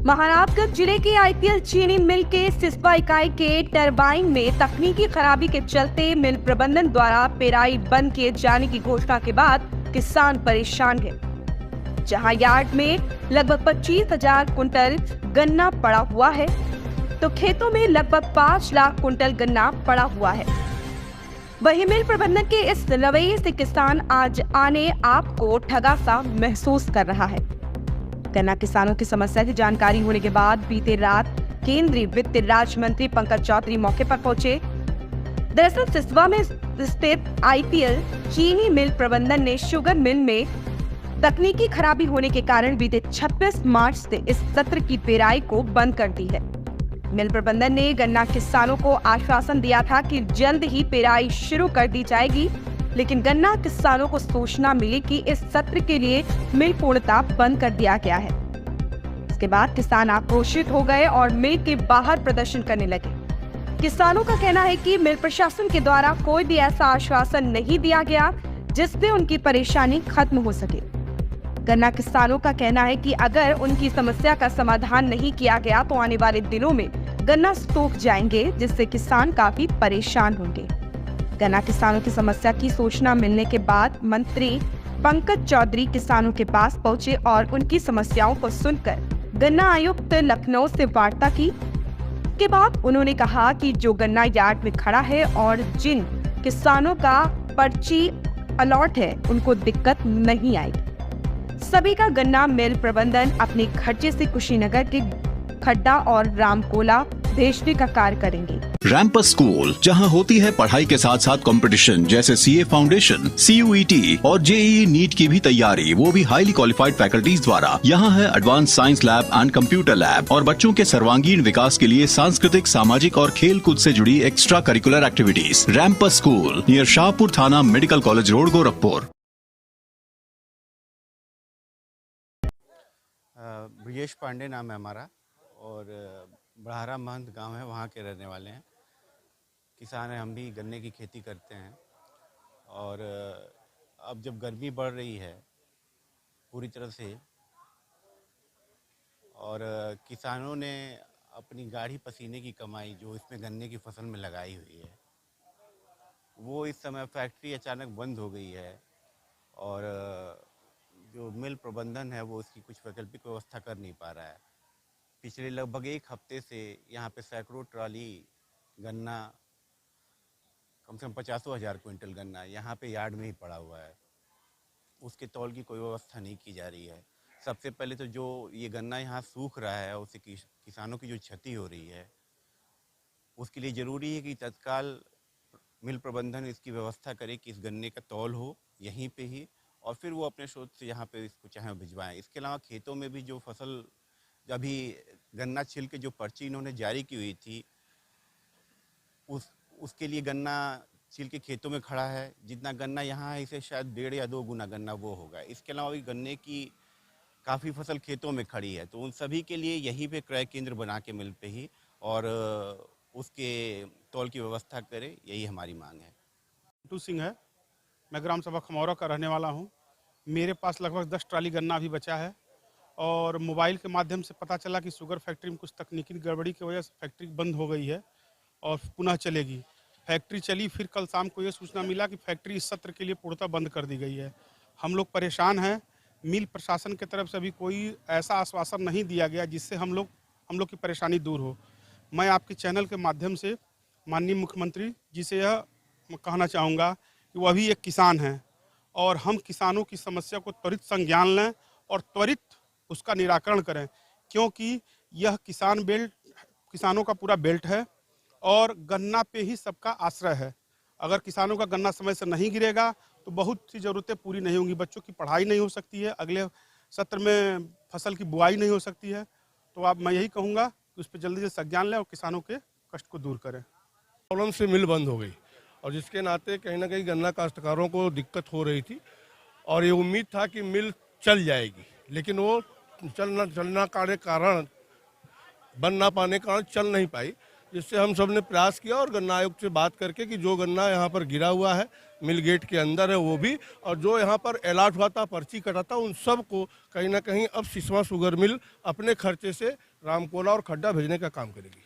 महाराजगंज जिले के आईपीएल चीनी मिल के सिसवा इकाई के टरबाइन में तकनीकी खराबी के चलते मिल प्रबंधन द्वारा पेराई बंद किए जाने की घोषणा के बाद किसान परेशान है। जहां यार्ड में लगभग 25,000 कुंटल गन्ना पड़ा हुआ है, तो खेतों में लगभग 5 लाख कुंटल गन्ना पड़ा हुआ है। वहीं मिल प्रबंधन के इस रवैये से किसान आज आने आप को ठगा सा महसूस कर रहा है। गन्ना किसानों की समस्या की जानकारी होने के बाद बीते रात केंद्रीय वित्त राज्य मंत्री पंकज चौधरी मौके पर पहुंचे। दरअसल सिसवा में स्थित आईपीएल चीनी मिल प्रबंधन ने शुगर मिल में तकनीकी खराबी होने के कारण बीते 26 मार्च से इस सत्र की पेराई को बंद कर दी है। मिल प्रबंधन ने गन्ना किसानों को आश्वासन दिया था कि जल्द ही पेराई शुरू कर दी जाएगी, लेकिन गन्ना किसानों को सूचना मिली कि इस सत्र के लिए मिल पूर्णतः बंद कर दिया गया है। इसके बाद किसान आक्रोशित हो गए और मिल के बाहर प्रदर्शन करने लगे। किसानों का कहना है कि मिल प्रशासन के द्वारा कोई भी ऐसा आश्वासन नहीं दिया गया जिससे उनकी परेशानी खत्म हो सके। गन्ना किसानों का कहना है कि अगर उनकी समस्या का समाधान नहीं किया गया तो आने वाले दिनों में गन्ना सूख जाएंगे, जिससे किसान काफी परेशान होंगे। गन्ना किसानों की समस्या की सूचना मिलने के बाद मंत्री पंकज चौधरी किसानों के पास पहुंचे और उनकी समस्याओं को सुनकर गन्ना आयुक्त लखनऊ से वार्ता की। के बाद उन्होंने कहा कि जो गन्ना यार्ड में खड़ा है और जिन किसानों का पर्ची अलॉट है उनको दिक्कत नहीं आएगी। सभी का गन्ना मिल प्रबंधन अपने खर्चे से कुशीनगर के खड्डा और रामकोला भेजने का कार्य करेंगे। रैंपस स्कूल, जहां होती है पढ़ाई के साथ साथ कंपटीशन जैसे सीए फाउंडेशन, सीयूईटी और जेईई नीट की भी तैयारी, वो भी हाईली क्वालिफाइड फैकल्टीज द्वारा। यहाँ है advance science lab and computer lab और बच्चों के सर्वांगीण विकास के लिए सांस्कृतिक, सामाजिक और खेल कूद से जुड़ी एक्स्ट्रा करिकुलर एक्टिविटीज। रैंपस स्कूल नियर शाहपुर थाना, medical college road, Gorakhpur. Brijesh Pandey नाम है हमारा और बढ़ारा महंत गांव है, वहाँ के रहने वाले हैं। किसान हैं, हम भी गन्ने की खेती करते हैं। और अब जब गर्मी बढ़ रही है पूरी तरह से और किसानों ने अपनी गाढ़ी पसीने की कमाई जो इसमें गन्ने की फसल में लगाई हुई है, वो इस समय फैक्ट्री अचानक बंद हो गई है और जो मिल प्रबंधन है वो उसकी कुछ वैकल्पिक व्यवस्था कर नहीं पा रहा है। पिछले लगभग 1 हफ्ते से यहाँ पे सैकड़ों ट्राली गन्ना, कम से कम 50,000 क्विंटल गन्ना यहाँ पे यार्ड में ही पड़ा हुआ है। उसके तौल की कोई व्यवस्था नहीं की जा रही है। सबसे पहले तो जो ये गन्ना यहाँ सूख रहा है उससे किसानों की जो क्षति हो रही है, उसके लिए ज़रूरी है कि तत्काल मिल प्रबंधन इसकी व्यवस्था करे कि इस गन्ने का तौल हो यहीं पे ही और फिर वो अपने स्रोत से यहाँ पे इसको चाहे भिजवाएँ। इसके अलावा खेतों में भी जो फसल, अभी गन्ना छिल के जो पर्ची इन्होंने जारी की हुई थी, उसके लिए गन्ना छिल के खेतों में खड़ा है। जितना गन्ना यहाँ है इसे शायद 1.5 या 2 गुना गन्ना वो होगा। इसके अलावा भी गन्ने की काफ़ी फसल खेतों में खड़ी है, तो उन सभी के लिए यहीं पे क्रय केंद्र बना के मिल पे ही और उसके तौल की व्यवस्था करे, यही हमारी मांग है। टू सिंह है, मैं ग्राम सभा खमौरा का रहने वाला हूँ। मेरे पास लगभग 10 ट्राली गन्ना अभी बचा है और मोबाइल के माध्यम से पता चला कि शुगर फैक्ट्री में कुछ तकनीकी गड़बड़ी की वजह से फैक्ट्री बंद हो गई है और पुनः चलेगी। फैक्ट्री चली, फिर कल शाम को ये सूचना मिला कि फैक्ट्री इस सत्र के लिए पूर्णतः बंद कर दी गई है। हम लोग परेशान हैं। मिल प्रशासन की तरफ से अभी कोई ऐसा आश्वासन नहीं दिया गया जिससे हम लोग की परेशानी दूर हो। मैं आपके चैनल के माध्यम से माननीय मुख्यमंत्री जी से यह कहना चाहूँगा कि वह भी एक किसान हैं और हम किसानों की समस्या को त्वरित संज्ञान लें और त्वरित उसका निराकरण करें, क्योंकि यह किसानों का पूरा बेल्ट है और गन्ना पे ही सबका आश्रय है। अगर किसानों का गन्ना समय से नहीं गिरेगा तो बहुत सी ज़रूरतें पूरी नहीं होंगी। बच्चों की पढ़ाई नहीं हो सकती है, अगले सत्र में फसल की बुआई नहीं हो सकती है। तो मैं यही कहूँगा कि उस पर जल्दी से संज्ञान लें और किसानों के कष्ट को दूर करें। प्रॉब्लम से मिल बंद हो गई और जिसके नाते कहीं ना कहीं गन्ना काश्तकारों को दिक्कत हो रही थी और ये उम्मीद था कि मिल चल जाएगी, लेकिन वो चलना के कारण बन ना पाने के कारण चल नहीं पाई, जिससे हम सब ने प्रयास किया और गन्ना आयुक्त से बात करके कि जो गन्ना यहाँ पर गिरा हुआ है मिल गेट के अंदर है वो भी, और जो यहाँ पर अलॉट हुआ था, पर्ची कटा था, उन सब को कहीं ना कहीं अब सिसवा शुगर मिल अपने खर्चे से रामकोला और खड्डा भेजने का काम करेगी।